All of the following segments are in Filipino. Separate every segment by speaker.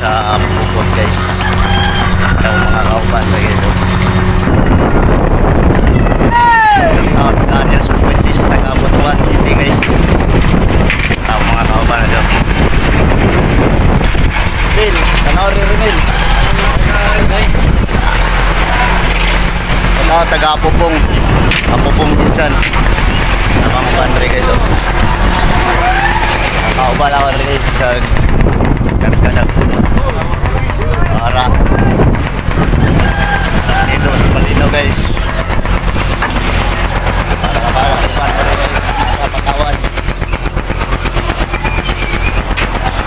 Speaker 1: sa bukod guys. Daw mga kauban sa guys. Isang taon ka dyan sa Puentes, taga-Butuan City guys. Daw mga kauban na dyan. Rin, tanaw rin rin. Guys. Tanaw taga-Apupong. Apupong Jinsan. Namang bandre guys. Kauban ako rin guys. Kadang para Malino sa Malino guys, para ipan na rin guys sa Patawan.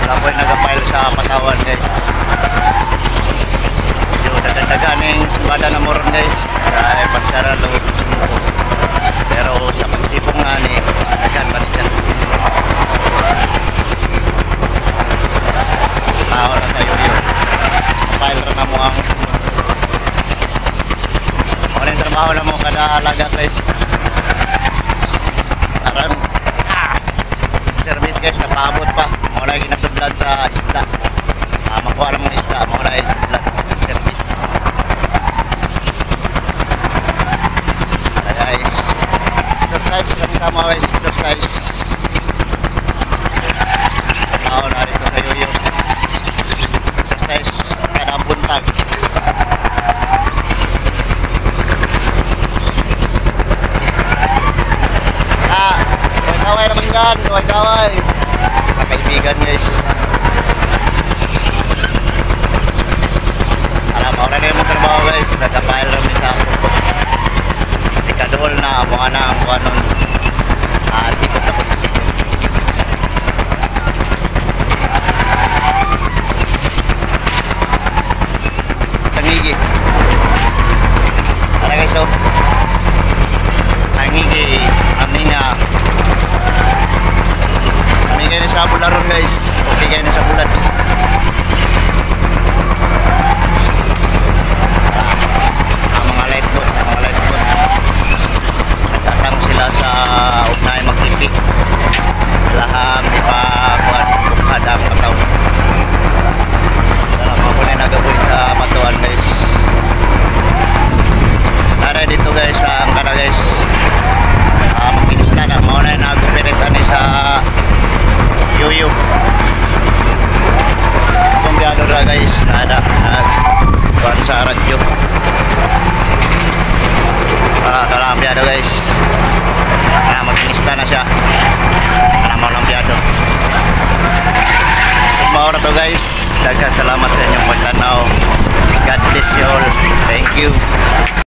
Speaker 1: Wala po yung nagapile sa Patawan guys. Yung nagdagan yung sumada na moron guys kaya pagsara loob pero sa pagsipong nga ni nagdagan pa siya. Tao na tayo yun. File na mo ang maling trabaho na mo kada alaga guys. Parang service guys, napaabot pa. Mula ginasudlan sa isda. Makuha na mong isda. Mula ginasudlan sa service. Kaya guys, exercise lang sama guys. Exercise. Tao na rito kayo yun. Exercise kada buntag. Kaway naman yan, kaway kaibigan guys. Alam mo na kayo mong trabaho guys, nagka-file rin sa ako ikadol na mga na ang kung anong sikot na sikot. Tangigi ano guys o tangigi aminga kami kayo sa bularon guys. Okay kayo sa bulan. Mga light boat. Nagtatang sila sa ugnay magkipi. Laham di pa bukhad ang mataw. Mga po na nagaboy sa Batuan guys. Tara dito guys sa Angkara guys. Makinis na na. Mauna na nagupirit ani sa Yuyu. Kumbiyado na guys. Ada nagkuhan sa radyo. Para kumbiyado guys. Makinista na siya. Mau kumbiyado. Maura to guys. Daghang salamat sa inyong pagtanaw. God bless you all. Thank you.